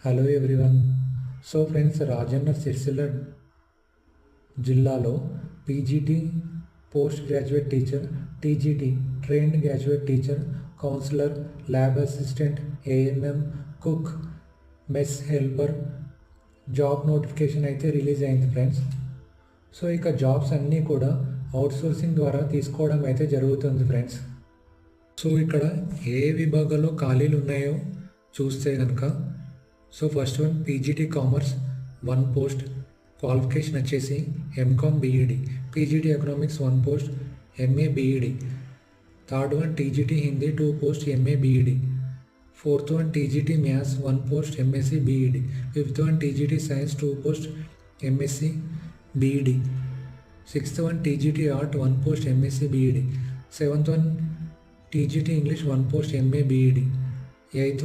Hello everyone. So friends, Rajanna Sircilla జిల్లాలో PGT post graduate teacher, TGT trained graduate teacher, counsellor, lab assistant, ANM, cook, mess helper job notification అయితే release అయింది friends. So ఇక jobs అన్నీ కూడా outsourcing ద్వారా తీసుకోవడం అయితే జరుగుతుంది ఫ్రెండ్స్. సో ఇక్కడ ఏ విభాగాల్లో ఖాళీలు ఉన్నాయో చూస్తే కనుక, so first one PGT commerce 1 post, qualification వచ్చేసి MCom BEd, PGT economics 1 post, MA BEd. Third one TGT Hindi 2 post, MA BEd. Fourth one TGT maths 1 post, MSc BEd. Fifth one TGT science 2 post, MSc BEd. Sixth one TGT art 1 post, MSc BEd. Seventh one TGT English 1 post, MA BEd. Eighth